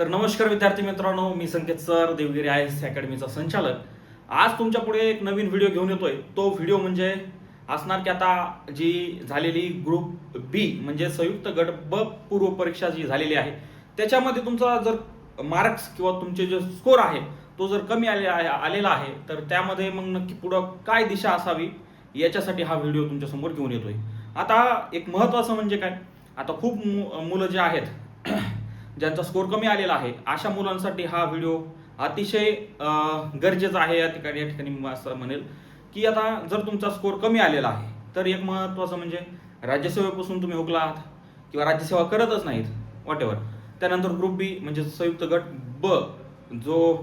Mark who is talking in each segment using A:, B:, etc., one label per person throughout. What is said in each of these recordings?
A: तर नमस्कार विद्यार्थी मित्रांनो, मी संकेत सर, देवगिरी IAS अकॅडमीचा संचालक. आज तुमच्या पुढे एक नवीन व्हिडिओ घेऊन येतोय. तो व्हिडिओ म्हणजे असणार की आता जी झालेली ग्रुप बी म्हणजे संयुक्त गट ब पूर्व परीक्षा जी झालेली आहे त्याच्यामध्ये तुमचा जर मार्क्स किंवा तुमचे जे स्कोर आहे तो जर कमी आलेला आहे तर त्यामध्ये मग नक्की पुढं काय दिशा असावी याच्यासाठी हा व्हिडिओ तुमच्यासमोर घेऊन येतोय. आता एक महत्त्वाचं म्हणजे काय, आता खूप मुलं जे आहेत ज्यांचा स्कोर कमी आलेला आहे अशा मुलांसाठी हा व्हिडिओ अतिशय गरजेचा आहे. या ठिकाणी मी असं म्हणेल की आता जर तुमचा स्कोर कमी आलेला आहे तर एक महत्त्वाचं म्हणजे राज्यसेवेपासून तुम्ही हुकला आहात किंवा राज्यसेवा करतच नाहीत वॉटेवर, त्यानंतर ग्रुप बी म्हणजे संयुक्त गट ब जो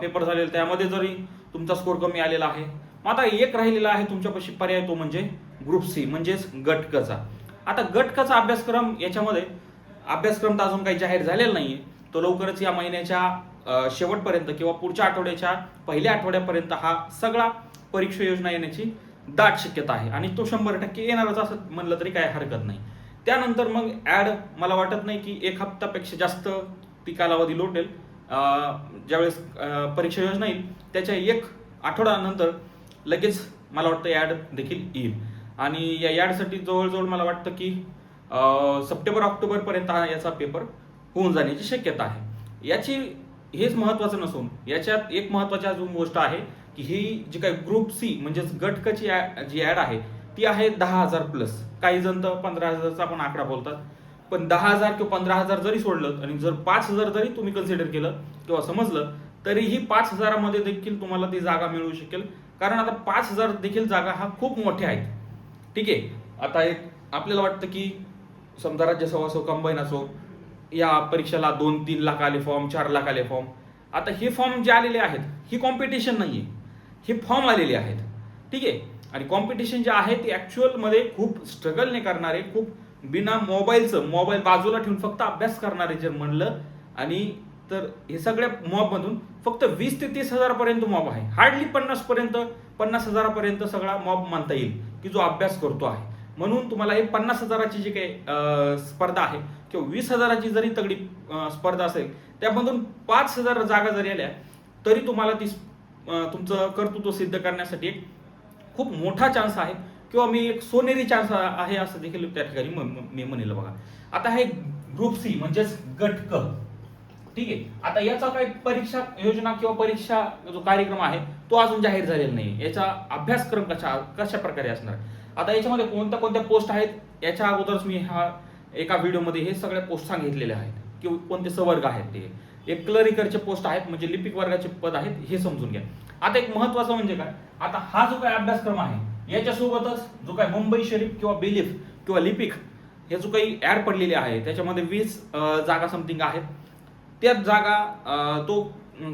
A: पेपर झालेला त्यामध्ये जरी तुमचा स्कोर कमी आलेला आहे, मग आता एक राहिलेला आहे तुमच्यापाशी पर्याय, तो म्हणजे ग्रुप सी म्हणजेच गट क चा. आता गट क चा अभ्यासक्रम, याच्यामध्ये अभ्यासक्रम तर अजून काही जाहीर झालेला नाहीये. तो लवकरच या महिन्याच्या शेवटपर्यंत किंवा पुढच्या आठवड्याच्या पहिल्या आठवड्यापर्यंत हा सगळा परीक्षा योजना येण्याची दाट शक्यता आहे आणि तो 100% येणारच असं म्हणलं तरी काय हरकत नाही. त्यानंतर मग ऍड मला वाटत नाही की एक हप्तापेक्षा जास्त ती कालावधी लोटेल. ज्यावेळेस परीक्षा योजना येईल त्याच्या एक आठवड्यानंतर लगेच मला वाटतं ऍड देखील येईल आणि या ऍडसाठी जवळजवळ मला वाटतं की सप्टेंबर-ऑक्टोबर पर्यंत हा याचा पेपर होऊन जाण्याची शक्यता आहे. याची हेच महत्त्वाचं नसून याच्यात एक महत्त्वाची अजून गोष्ट आहे की ही जी काही ग्रुप सी म्हणजेच गट क ची जी ऍड आहे ती आहे 10,000 प्लस. काही जण तर 15,000चा पण आकडा बोलतात, पण 10,000 किंवा 15,000 जरी सोडलं आणि जर 5,000 जरी तुम्ही कन्सिडर केलं किंवा समजलं तरीही 5,000 मध्ये देखील तुम्हाला ती जागा मिळू शकेल. कारण आता 5,000 देखील जागा हा खूप मोठ्या आहेत. ठीक आहे, आता एक आपल्याला वाटतं की समजा राज्यसेवा असो कंबाईन असो या परीक्षेला 2-3 लाख आले फॉर्म, 4 लाख आले फॉर्म. आता हे फॉर्म जे आलेले आहेत ही कॉम्पिटिशन नाहीये, हे फॉर्म आलेले आहेत. ठीक आहे, आणि कॉम्पिटिशन जे आहे ते ऍक्च्युअल मध्ये खूप स्ट्रगलने करणारे, खूप बिना मोबाईल बाजूला ठेवून फक्त अभ्यास करणारे जर म्हणलं आणि तर हे सगळ्या मॉब मधून फक्त 20 ते 30,000 पर्यंत मॉब आहे. हार्डली 50,000 पर्यंत सगळा मॉब मानता येईल की जो अभ्यास करतो आहे. म्हणून तुम्हाला हे 50,000ची जी काही स्पर्धा आहे किंवा 20,000ची जरी तगडी स्पर्धा असेल त्यामधून 5,000 जागा जरी आल्या तरी तुम्हाला ती तुमचं कर्तृत्व सिद्ध करण्यासाठी एक खूप मोठा चान्स आहे किंवा मी एक सोनेरी चान्स आहे असं देखील त्या ठिकाणी मी म्हणेल. बघा, आता हे ग्रुप सी म्हणजेच गट क. ठीक आहे, आता याचा काही परीक्षा योजना किंवा परीक्षा जो कार्यक्रम आहे तो अजून जाहीर झालेला नाही. याचा अभ्यासक्रम कशा प्रकारे असणार, आता याच्यामध्ये कोणत्या पोस्ट आहेत याच्या अगोदरच मी हा एका व्हिडिओमध्ये हे सगळ्या पोस्ट सांगितलेल्या आहेत किंवा कोणते संवर्ग आहेत. ते एक क्लरिकलचे पोस्ट आहेत म्हणजे लिपिक वर्गाचे पद आहेत, हे समजून घ्या. आता एक महत्वाचं म्हणजे काय, आता हा जो काही अभ्यासक्रम आहे याच्यासोबतच जो काही मुंबई शरीफ किंवा बिलीफ किंवा लिपिक हे जो काही ऍड पडलेले आहे त्याच्यामध्ये 20 जागा समथिंग आहेत. त्याच जागा तो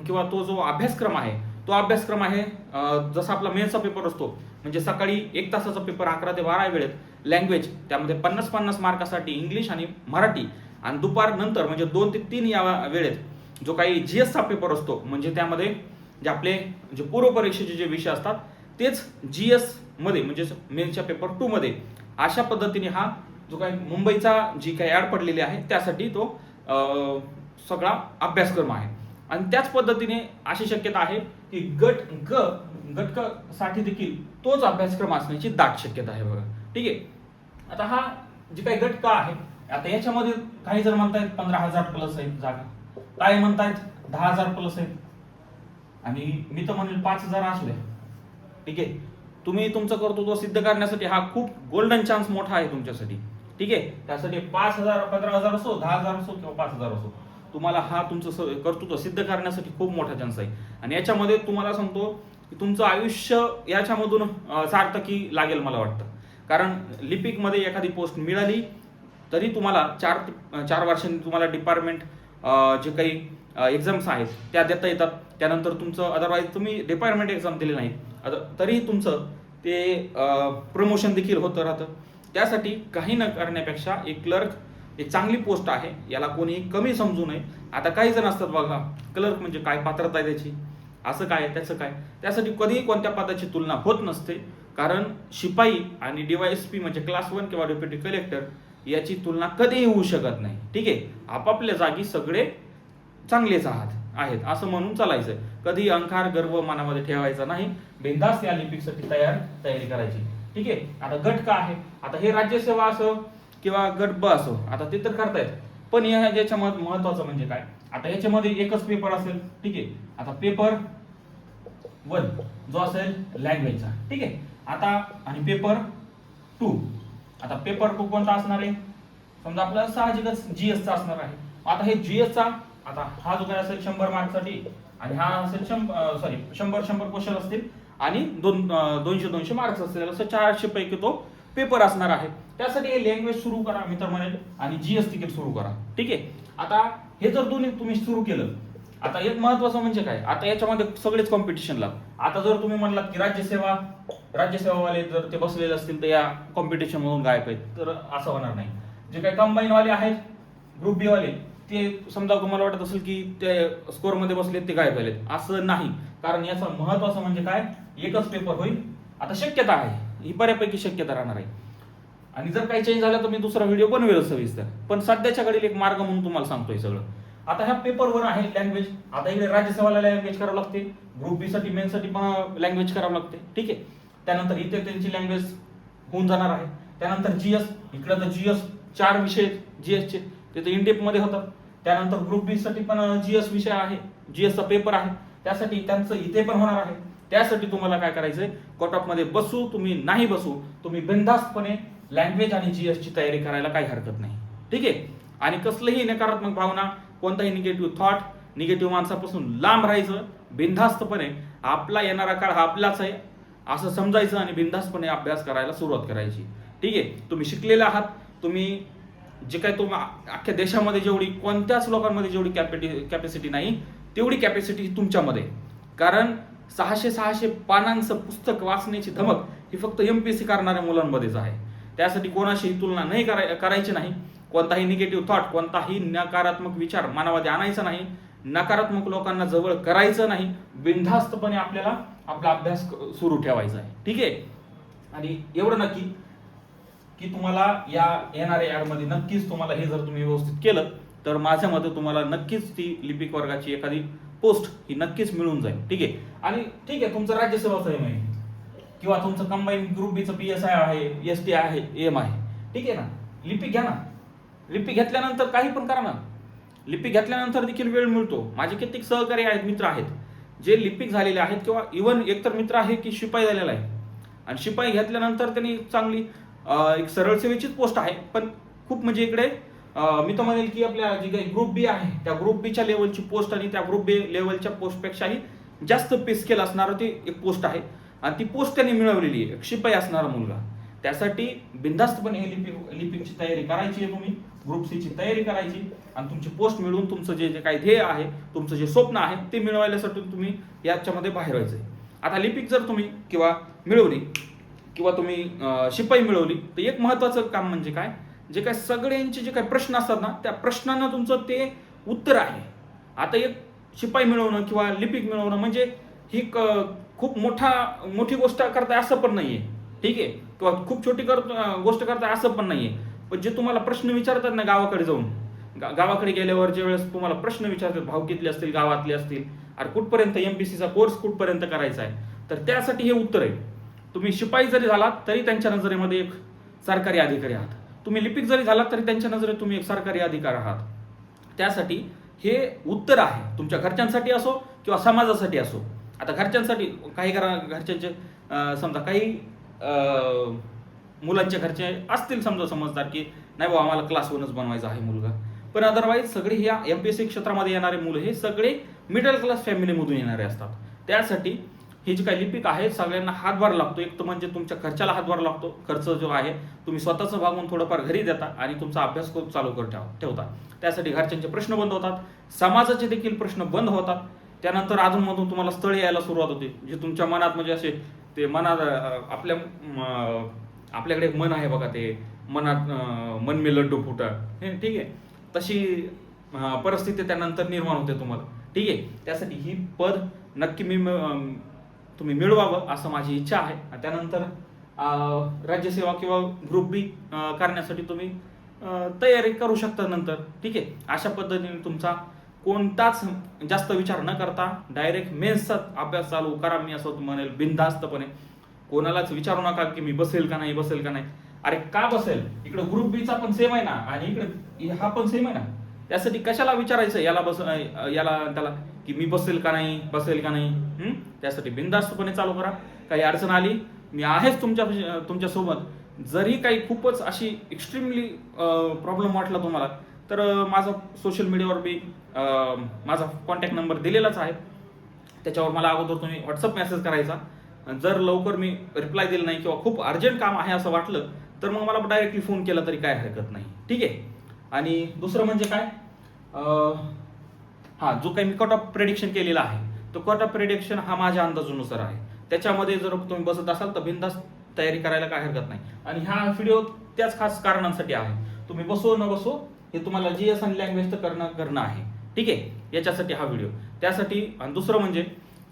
A: किंवा तो जो अभ्यासक्रम आहे तो अभ्यासक्रम आहे जसा आपला मेन्सचा पेपर असतो म्हणजे सकाळी 1 तासाचा पेपर 11 ते 12 वेळेत लँग्वेज, त्यामध्ये 50-50 मार्कासाठी इंग्लिश आणि मराठी, आणि दुपार नंतर म्हणजे 2 ते 3 या वेळेत जो काही GS चा पेपर असतो म्हणजे त्यामध्ये जे आपले जे पूर्व परीक्षेचे जे विषय असतात तेच GS मध्ये म्हणजे मेन्सच्या पेपर 2 मध्ये अशा पद्धतीने हा जो काही मुंबईचा जी काही ऍड पडलेली आहे त्यासाठी तो सगळा अभ्यासक्रम आहे. आणि त्याच पद्धतीने अशी शक्यता आहे की गट क साठी देखील तोच अभ्यासक्रम असण्याची दाट शक्यता आहे. बघा, ठीक आहे, आता हा जे काही गट क आहे आता याच्यामध्ये काही जण म्हणतायत 15,000 प्लस आहेत जागा, काही म्हणतायत 10,000 प्लस आहेत आणि मी तर म्हणेल 5,000 असू द्या. ठीक आहे, तुम्ही तुमचं कर्तृत्व सिद्ध करण्यासाठी हा खूप गोल्डन चान्स मोठा आहे तुमच्यासाठी. ठीक आहे, त्यासाठी 5,000, 15,000 असो, 10,000 असो किंवा 5,000 असो, तुम्हाला हा तुमचं कर्तृत्व सिद्ध करण्यासाठी खूप मोठा चान्स आहे. आणि याच्यामध्ये तुम्हाला सांगतो की तुमचं आयुष्य याच्यामधून सार्थकी लागेल मला वाटतं. कारण लिपिकमध्ये एखादी पोस्ट मिळाली तरी तुम्हाला 4 वर्षांनी तुम्हाला डिपार्टमेंट जे काही एक्झाम्स आहेत त्या देता येतात. त्यानंतर तुमचं अदरवाईज तुम्ही डिपार्टमेंट एक्झाम दिले नाही तरी तुमचं ते प्रमोशन देखील होतं राहतं. त्यासाठी काही न करण्यापेक्षा एक क्लर्क एक चांगली पोस्ट आहे, याला कोणी कमी समजू नये. आता काही जण असतात बघा, क्लर्क म्हणजे काय, पात्रता आहे त्याची, असं काय त्याचं काय, त्यासाठी कधीही कोणत्या पदाची तुलना होत नसते. कारण शिपाई आणि DYSP म्हणजे क्लास 1 किंवा डेप्युटी कलेक्टर याची तुलना कधीही होऊ शकत नाही. ठीक आहे, आपापल्या जागी सगळे चांगलेच आहेत असं म्हणून चालायचं. कधी अहंकार गर्व मनामध्ये ठेवायचा नाही. बिनधास्त या लिपिकसाठी तयारी करायची. ठीक आहे. आता गट का आहे, आता हे राज्यसेवा असो किंवा गट ब असो, आता ते तर करतायत, पण याच्या महत्वाचं म्हणजे काय, आता याच्यामध्ये एकच पेपर असेल. ठीक आहे. आता पेपर 1 जो असेल लँग्वेजचा. ठीक आहे. आता आणि पेपर 2, आता पेपर 2 कोणता असणार आहे, समजा आपल्याला साहजिकच जीएस चा असणार आहे. आता हे जीएस चा, आता हा जो काय असेल 100 मार्कसाठी आणि हा असेल 100 क्वेश्चन असतील आणि 200 मार्क्स असतील, असं 400 पैकी तो पेपर असणार आहे. त्यासाठी हे लँग्वेज सुरू करा मी तर म्हणेल आणि जीएस तिकीट सुरू करा. ठीक आहे. आता हे जर दोन्ही तुम्ही सुरू केलं, आता एक महत्वाचं म्हणजे काय, आता याच्यामध्ये सगळेच कॉम्पिटिशनला, आता जर तुम्ही म्हणलात की राज्यसेवावाले जर ते बसलेले असतील तर या कॉम्पिटिशन मधून गायब आहेत, तर असं होणार नाही. जे काही कंबाईन वाले आहेत, ग्रुप बी वाले, ते समजा तुम्हाला वाटत असेल की ते स्कोर मध्ये बसलेत ते गायब झालेत, असं नाही. कारण याचं महत्वाचं म्हणजे काय, एकच पेपर होईल. आता शक्यता आहे, ही बऱ्यापैकी शक्यता राहणार आहे. आणि जर काही चेंज झाला तर मी दुसरा व्हिडिओ बनवेल सविस्तर, पण सध्याच्या घडीला एक मार्ग म्हणून तुम्हाला सांगतोय सगळं. आता ह्या पेपरवर आहे लँग्वेज. आता इकडे राज्यसेवाला लँग्वेज करावं लागते, ग्रुप बी साठी मेन साठी पण लँग्वेज करावं लागते. ठीक आहे. त्यानंतर इथे त्यांची लँग्वेज होऊन जाणार आहे. त्यानंतर जीएस, इकडे तर जीएस 4 विषय जीएसचे ते तर इनडेप्थ मध्ये होतात. त्यानंतर ग्रुप बी साठी पण जीएस विषय आहे, जीएसचा पेपर आहे, त्यासाठी त्यांचं इथे पण होणार आहे. त्यासाठी तुम्हाला काय करायचंय, कट ऑफ मध्ये बसू तुम्ही नाही बसू, तुम्ही बिनधास्तपणे लँग्वेज आणि जीएस ची तयारी करायला काही हरकत नाही. ठीक आहे. आणि कसलंही नकारात्मक भावना, कोणताही निगेटिव्ह थॉट, निगेटिव्ह माणसापासून लांब राहायचं. बिनधास्तपणे आपला येणारा काळ हा आपलाच आहे असं समजायचं आणि बिनधास्तपणे अभ्यास करायला सुरुवात करायची. ठीक आहे. तुम्ही शिकलेले आहात, तुम्ही जे काही तुम्ही अख्ख्या देशामध्ये जेवढी कोणत्याच लोकांमध्ये जेवढी कॅपॅसिटी नाही तेवढी कॅपॅसिटी तुमच्यामध्ये. कारण 600 पानांचं पुस्तक वाचण्याची धमक ही फक्त एमपीएससी करणाऱ्या मुलांमध्येच आहे. त्यासाठी कोणाशी तुलना नाही करायची नाही. कोणताही निगेटिव्ह थॉट, कोणताही नकारात्मक विचार मनामध्ये आणायचा नाही. नकारात्मक लोकांना जवळ करायचं नाही. बिनधास्तपणे आपल्याला आपला अभ्यास सुरू ठेवायचा आहे. ठीक आहे. आणि एवढं नक्की की तुम्हाला या येणाऱ्या ॲडमध्ये नक्कीच तुम्हाला हे जर तुम्ही व्यवस्थित केलं तर माझ्या मते तुम्हाला नक्कीच ती लिपिक वर्गाची एखादी पोस्ट ही नक्कीच मिळून जाईल. ठीक आहे. आणि ठीक आहे, तुमचं राज्यसेवाचं एम आहे किंवा तुमचं कंबाईन ग्रुप बीचं पीएसआय आहे, एसटी आहे, एम आहे, ठीक आहे ना, लिपिक घ्या ना. लिपिक घेतल्यानंतर काही पण करा ना. लिपिक घेतल्यानंतर देखील वेळ मिळतो. माझे कित्येक सहकारी आहेत, मित्र आहेत जे लिपिक झालेले आहेत, किंवा इव्हन एकतर मित्र आहे की शिपाई झालेला आहे आणि शिपाई घेतल्यानंतर त्यांनी चांगली एक सरळ सेवेचीच पोस्ट आहे, पण खूप म्हणजे इकडे मी तर म्हणेल की आपल्या जी काही ग्रुप बी आहे त्या ग्रुप बीच्या लेवलची पोस्ट आणि त्या ग्रुप बी लेवलच्या पोस्टपेक्षाही जास्त पे स्केल असणारं ती एक पोस्ट आहे आणि ती पोस्ट त्यांनी मिळवलेली आहे, शिपाई असणारा मुलगा. त्यासाठी बिनधास्तपणे हे लिपिकची तयारी करायची आहे, तुम्ही ग्रुप सी ची तयारी करायची आणि तुमची पोस्ट मिळवून तुमचं जे काही ध्येय आहे, तुमचं जे स्वप्न आहे ते मिळवायसाठी तुम्ही याच्यामध्ये बाहेर व्हायचंय. आता लिपिक जर तुम्ही किंवा मिळवली किंवा तुम्ही शिपाई मिळवली तर एक महत्वाचं काम म्हणजे काय, जे काय सगळ्यांचे जे काही प्रश्न असतात ना त्या प्रश्नांना तुमचं ते उत्तर आहे. आता एक शिपाई मिळवणं किंवा लिपिक मिळवणं म्हणजे ही खूप मोठी गोष्ट करताय असं पण नाहीये. ठीक आहे. किंवा खूप छोटी गोष्ट करताय असं पण नाहीये. पण जे तुम्हाला प्रश्न विचारतात ना गावाकडे जाऊन, गावाकडे गेल्यावर जे वेळेस तुम्हाला प्रश्न विचारतात, भावकीतले असतील, गावातले असतील, अरे कुठपर्यंत एमपीसीचा कोर्स कुठपर्यंत करायचा आहे, तर त्यासाठी हे उत्तर आहे. तुम्ही शिपाई जरी झालात तरी त्यांच्या नजरेमध्ये एक सरकारी अधिकारी आहात. तुम्ही लिपिक जरी झालात तरी त्यांच्या नजरेत तुम्ही एक सरकारी अधिकारी आहात. त्यासाठी हे उत्तर आहे, तुमच्या घरच्यांसाठी असो किंवा समाजासाठी असो. आता घरच्यांसाठी काही घरच्यांचे समजा काही मुलांच्या घरचे असतील समजा समजदार की नाही बाबा आम्हाला क्लास 1च बनवायचा आहे मुलगा, पण अदरवाईज सगळे ह्या एमपीएससी क्षेत्रामध्ये येणारे मुलं हे सगळे मिडल क्लास फॅमिलीमधून येणारे असतात. त्यासाठी हे जे काही लिपिक आहे सगळ्यांना हातभार लागतो. एक तर म्हणजे तुमच्या खर्चाला हातभार लागतो. खर्च जो आहे तुम्ही स्वतःचं भागून थोडंफार घरी देता आणि तुमचा अभ्यास खूप चालू ठेवता. त्यासाठी घरच्यांचे प्रश्न बंद होतात, समाजाचे देखील प्रश्न बंद होतात. त्यानंतर अधूनमधून तुम्हाला स्थळ यायला सुरुवात होते, जे तुमच्या मनात म्हणजे असे ते मनात आपल्याकडे एक मन आहे बघा, ते मनात मन में लड्डू फुटा, ठीक आहे, तशी परिस्थिती त्यानंतर निर्माण होते तुम्हाला. ठीक आहे. त्यासाठी ही पद नक्की तुम्ही मिळवावं असं माझी इच्छा आहे. त्यानंतर राज्यसेवा किंवा ग्रुप बी करण्यासाठी तुम्ही तयारी करू शकता नंतर. ठीक आहे. अशा पद्धतीने तुमचा कोणताच जास्त विचार न करता डायरेक्ट मेन्सचा अभ्यास चालू करा. मी असं म्हणेल बिनधास्तपणे. कोणालाच विचारू नका की मी बसेल का नाही, बसेल का नाही. अरे का बसेल, इकडे ग्रुप बीचा पण सेम आहे ना आणि इकडे हा पण सेम आहे ना. त्यासाठी कशाला विचारायचं याला याला त्याला की मी बसेल का नाही, बसेल का नाही. त्यासाठी बिनधास्तपणे चालू करा. काही अडचण आली मी आहेच तुमच्या सोबत. जरी काही खूपच अशी एक्स्ट्रीमली प्रॉब्लेम वाटला तुम्हाला तर माझा सोशल मीडियावर मी माझा कॉन्टॅक्ट नंबर दिलेलाच आहे. त्याच्यावर मला अगोदर तुम्ही व्हॉट्सअप मेसेज करायचा. जर लवकर मी रिप्लाय दिला नाही किंवा खूप अर्जंट काम आहे असं वाटलं तर मग मला डायरेक्टली फोन केला तरी काय हरकत नाही. ठीक आहे. आणि दुसरं म्हणजे काय, हा जो काही मी कट ऑफ प्रेडिक्शन केलेला आहे तो कट ऑफ प्रेडिक्शन हा माझ्या अंदाजानुसार आहे. त्याच्यामध्ये जर तुम्ही बसत असाल तर बिनधास्त तयारी करायला काय हरकत नाही. आणि हा व्हिडिओ त्याच खास कारणांसाठी आहे. तुम्ही बसो न बसो हे तुम्हाला जीएस आणि लँग्वेज तर करणं आहे. ठीक आहे. याच्यासाठी हा व्हिडिओ. त्यासाठी आणि दुसरं म्हणजे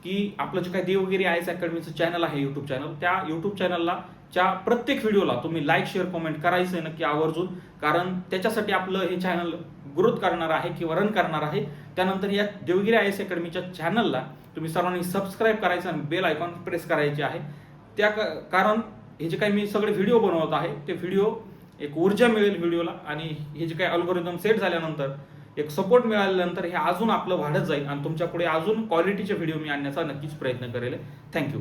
A: की आपलं जे काही देवगिरी आयएस अकॅडमीचं चॅनल आहे युट्यूब चॅनल, त्या युट्यूब चॅनलला च्या प्रत्येक व्हिडिओला तुम्ही लाईक शेअर कमेंट करायचं नक्की आवर्जून. कारण त्याच्यासाठी आपलं हे चॅनल ग्रोथ करणार आहे किंवा रन करणार आहे. त्यानंतर या देवगिरी आयएस अकॅडमीच्या चॅनलला तुम्ही सर्वांनी सबस्क्राईब करायचं आणि बेल आयकॉन प्रेस करायचे आहे. कारण हे जे काही मी सगळे व्हिडिओ बनवत आहे ते व्हिडिओ एक ऊर्जा मिळेल व्हिडिओला. आणि हे जे काही अल्गोरिदम सेट झाल्यानंतर एक सपोर्ट मिळाल्यानंतर हे अजून आपलं वाढत जाईल आणि तुमच्या पुढे अजून क्वालिटीचे व्हिडिओ मी आणण्याचा नक्कीच प्रयत्न करेल. थँक्यू.